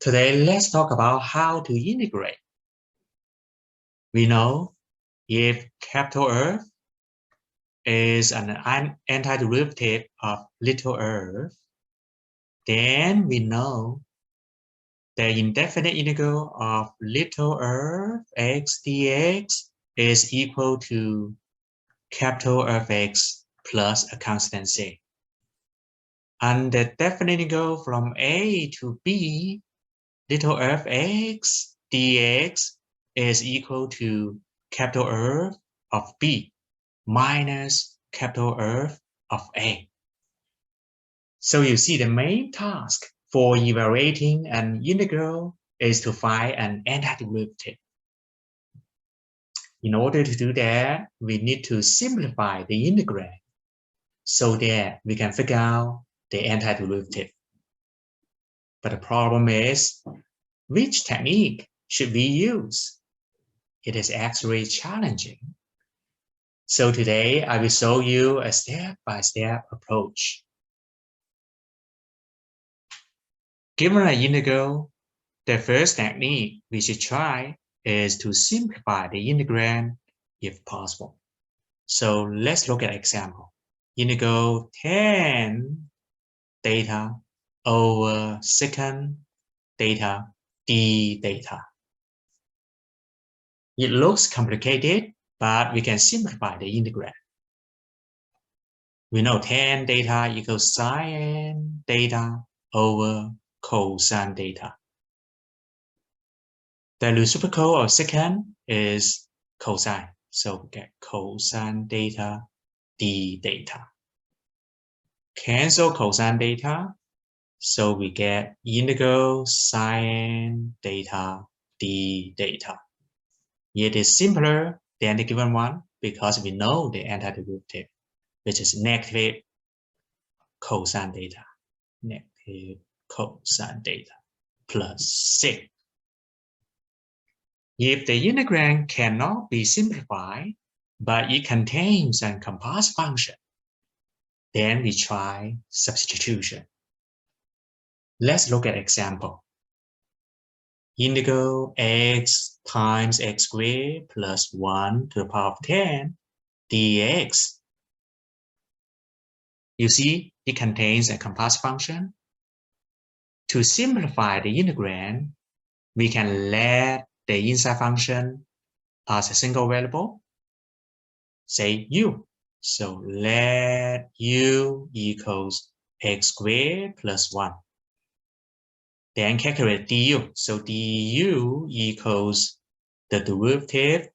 Today, let's talk about how to integrate. We know if capital Earth is an antiderivative of little earth, then we know the indefinite integral of little earth x dx is equal to capital Earth x plus a constant c. And the definite integral from a to b, little earth x dx is equal to capital Earth of b minus capital Earth of a. So you see the main task for evaluating an integral is to find an antiderivative. In order to do that, we need to simplify the integrand so that we can figure out the antiderivative. But the problem is, which technique should we use? It is actually challenging. So today, I will show you a step-by-step approach. Given an integral, the first technique we should try is to simplify the integrand if possible. So let's look at an example. Integral tan theta over secant theta d theta. It looks complicated, but we can simplify the integrand. We know tan theta equals sin theta over cosine theta. The reciprocal of secant is cosine, so we get cosine theta d theta. Cancel cosine theta, so we get integral sin theta d theta. It is simpler than the given one because we know the antiderivative, which is negative cosine theta, negative cosine theta plus c. If the integrand cannot be simplified, but it contains a composite function, then we try substitution. Let's look at example. Integral x times x squared plus 1 to the power of 10 dx. You see, it contains a composite function. To simplify the integrand, we can let the inside function as a single variable, say u. So let u equals x squared plus 1. Then calculate du. So du equals the derivative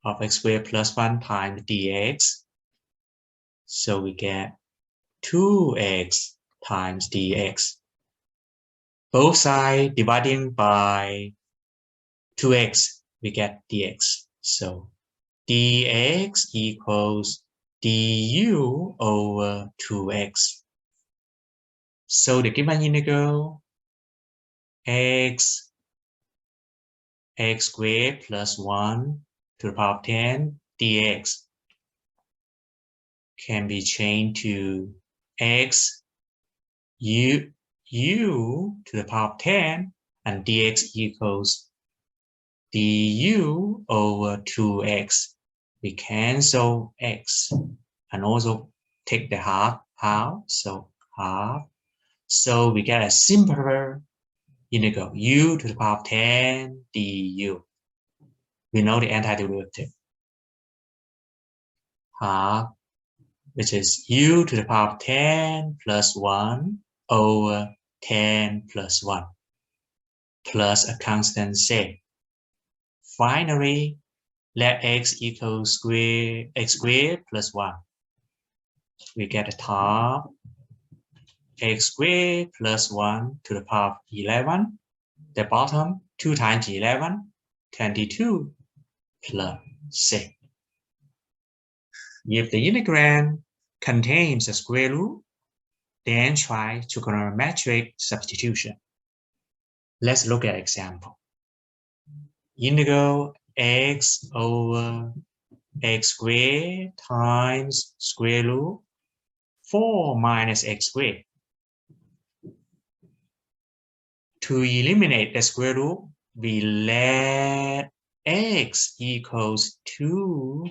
of x squared plus 1 times dx. So we get 2x times dx. Both sides dividing by 2x, we get dx. So dx equals du over 2x. So the given integral x squared plus 1 to the power of 10 dx can be changed to x u to the power of 10 and dx equals du over 2x. We cancel x and also take the half out, so half. So we get a simpler integral u to the power of 10 du. We know the antiderivative. Half, which is u to the power of 10 plus 1 over 10 plus 1 plus a constant c. Finally, let x equal x squared plus 1. We get a top x squared plus 1 to the power of 11. The bottom, 2 times 11, 22 plus c. If the integrand contains a square root, then try trigonometric substitution. Let's look at example. Integral x over x squared times square root 4 minus x squared. To eliminate the square root, we let x equals 2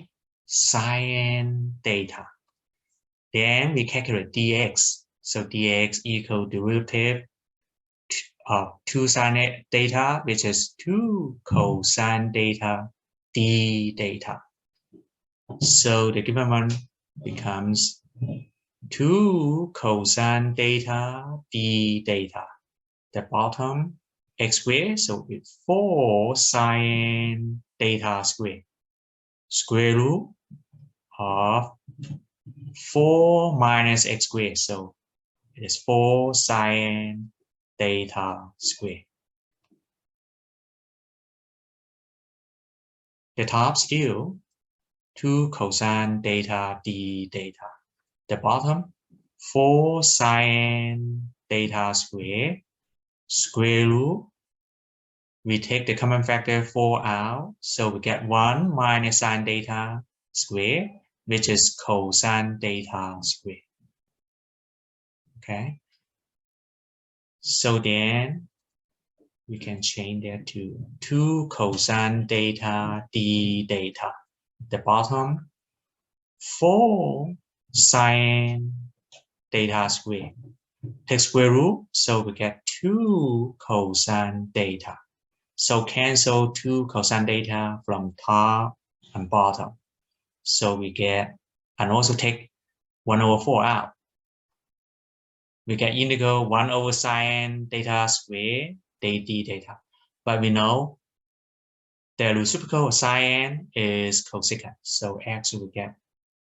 sine theta. Then we calculate dx. So dx equal derivative of 2 sine theta, which is 2 cosine theta d theta. So the given one becomes 2 cosine theta d theta. The bottom x squared, so it's 4 sine theta squared. Square root of 4 minus x squared, so it is 4 sine theta squared. The top still 2 cosine theta d theta. The bottom 4 sine theta squared. Square root, we take the common factor 4 out, so we get 1 minus sine theta squared, which is cosine theta squared. Okay, so then we can change that to 2 cosine theta d theta. The bottom 4 sine theta squared. Take square root, so we get 2 cosine theta. So cancel 2 cosine theta from top and bottom. So we get, and also take 1 over 4 out. We get integral 1 over sine theta squared d theta. But we know the reciprocal of sine is cosecant. So x will get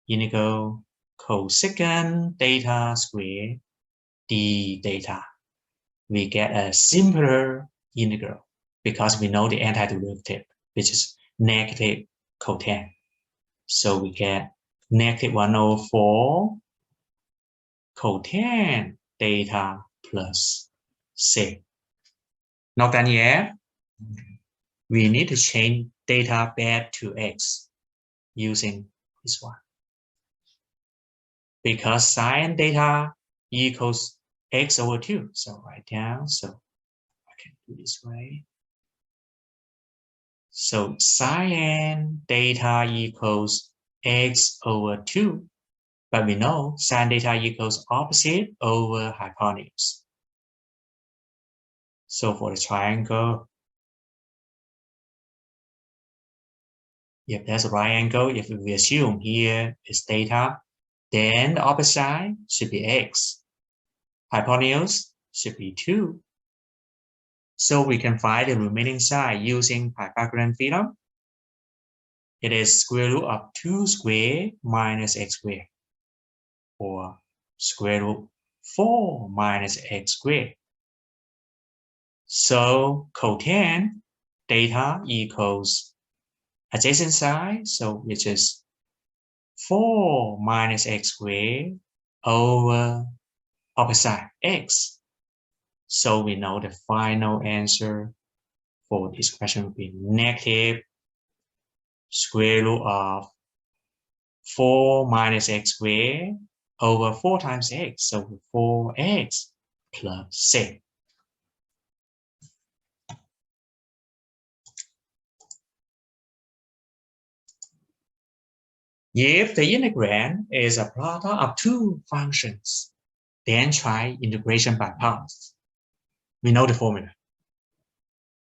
integral cosecant theta squared d theta. We get a simpler integral because we know the antiderivative, which is negative cotan. So we get negative 1 over 4 cotan theta plus c. Not done yet. We need to change theta back to x using this one. Because sine theta equals x over 2. So write down. So I can do this way. So sine theta equals x over 2. But we know sine theta equals opposite over hypotenuse. So for the triangle, if there's a right angle, if we assume here is theta, then the opposite side should be x. Hypotenuse should be 2. So we can find the remaining side using Pythagorean theorem. It is square root of 2 squared minus x squared, or square root 4 minus x squared. So cotan theta equals adjacent side, so which is 4 minus x squared over opposite side x. So we know the final answer for this question will be negative square root of 4 minus x squared over 4 times x, so 4x plus c. If the integrand is a product of 2 functions, then try integration by parts. We know the formula.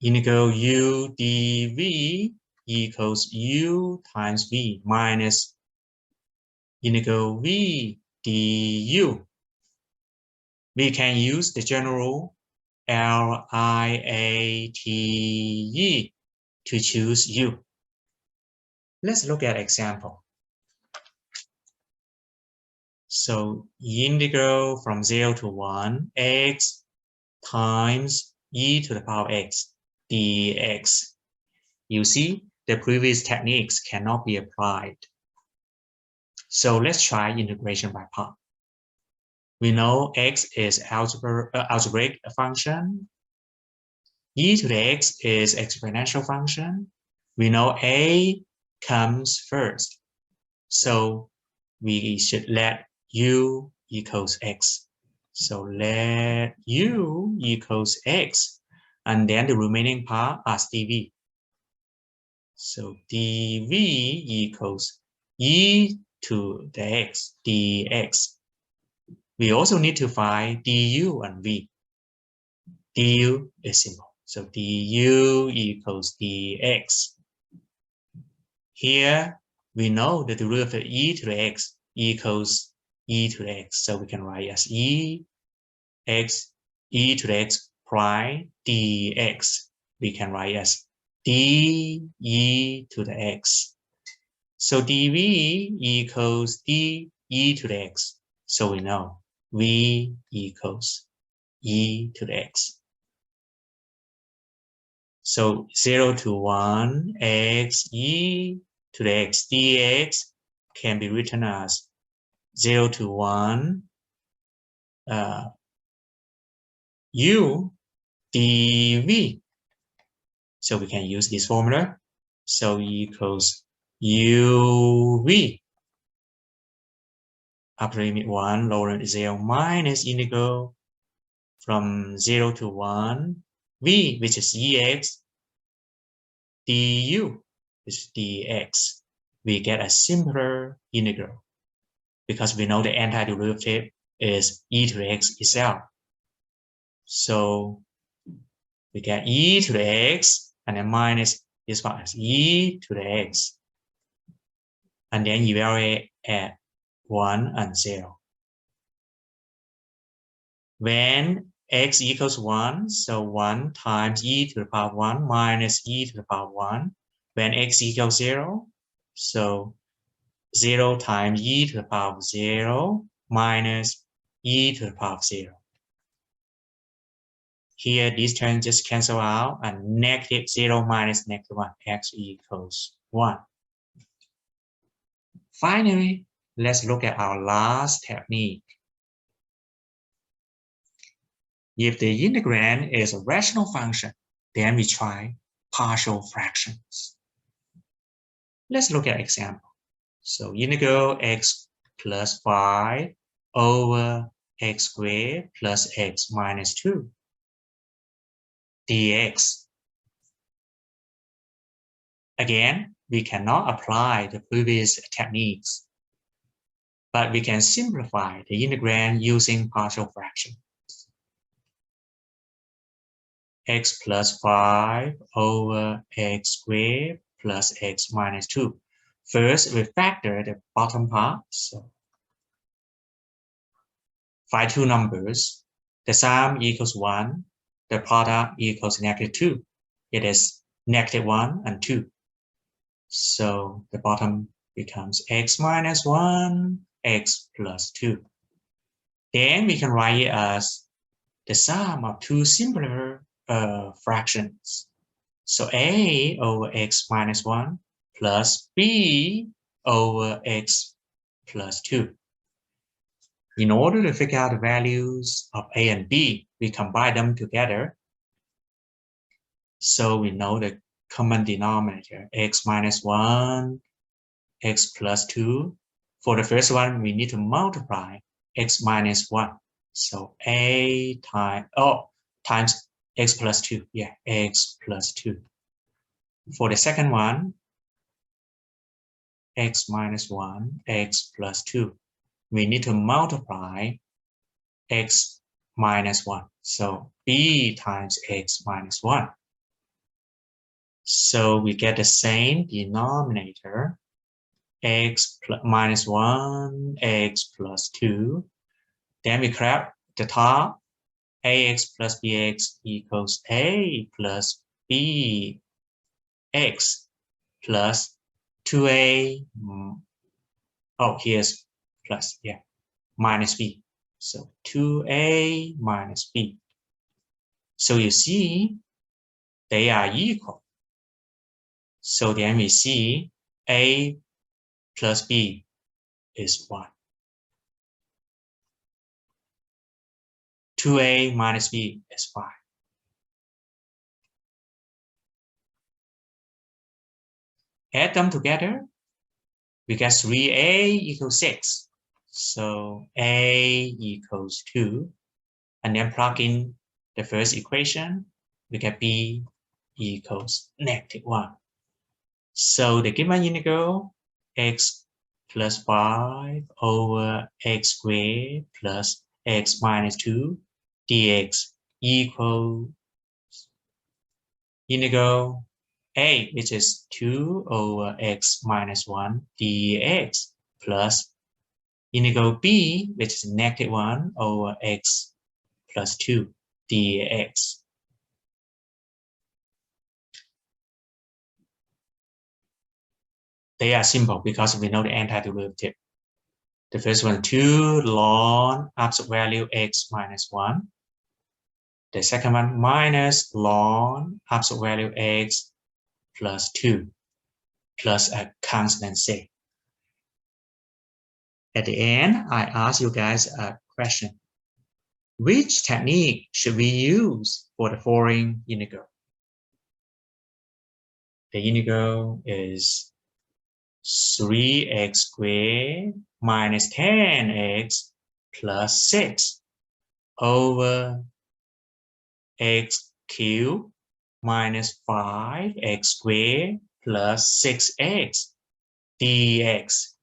Integral u dv equals u times v minus integral v du. We can use the general LIATE to choose u. Let's look at example. So integral from 0 to 1 x times e to the power x dx. You see, the previous techniques cannot be applied. So let's try integration by part. We know x is algebraic function. E to the x is exponential function. We know a comes first. So we should let u equals x. So let u equals x. And then the remaining part as dv. So dv equals e to the x dx. We also need to find du and v. Du is simple. So du equals dx. Here we know the derivative e to the x equals e to the x. So we can write as e to the x prime dx. We can write as d e to the x. So dv equals d e to the x. So we know v equals e to the x. So 0 to 1 x e to the x dx can be written as 0 to 1 u dv. So we can use this formula. So equals uv upper limit 1 lower limit 0 minus integral from 0 to 1 v, which is ex, du, which is dx. We get a simpler integral because we know the antiderivative is e to the x itself. So we get e to the x and then minus this part as e to the x. And then evaluate at 1 and 0. When x equals 1, so 1 times e to the power 1 minus e to the power 1. When x equals 0, so 0 times e to the power 0 minus e to the power 0. Here, these terms just cancel out, and negative 0 minus negative 1, x equals 1. Finally, let's look at our last technique. If the integrand is a rational function, then we try partial fractions. Let's look at example. So integral x plus 5 over x squared plus x minus 2 dx. Again, we cannot apply the previous techniques, but we can simplify the integrand using partial fraction. X plus 5 over x squared plus x minus 2. First, we factor the bottom part. So, find two numbers. The sum equals 1. The product equals negative 2. It is negative 1 and 2. So, the bottom becomes x minus 1, x plus 2. Then we can write it as the sum of two simpler fractions. So a over x minus 1 plus b over x plus 2. In order to figure out the values of a and b, we combine them together. So we know the common denominator, x minus 1, x plus 2. For the first one, we need to multiply x minus 1. So a times x plus 2. Yeah, x plus 2. For the second one, x minus 1, x plus 2. We need to multiply x minus 1. So b times x minus 1. So we get the same denominator, x minus 1, x plus 2. Then we grab the top, ax plus bx equals a plus bx plus 2a, here's plus, yeah, minus b. So 2a minus b. So you see, they are equal. So then we see a plus b is 1. 2a minus b is 5. Add them together, we get 3a equals 6. So a equals 2. And then plug in the first equation. we get b equals -1. So the given integral x plus 5 over x squared plus x minus 2 dx equals integral a, which is 2 over x minus 1 dx plus integral b, which is -1 over x plus 2 dx. They are simple because we know the antiderivative. The first one, 2 ln absolute value x minus 1. The second one, minus ln absolute value x plus 2 plus a constant c. At the end, I ask you guys a question. Which technique should we use for the following integral? The integral is 3x squared minus 10x plus 6 over x cubed minus 5x squared plus 6x dx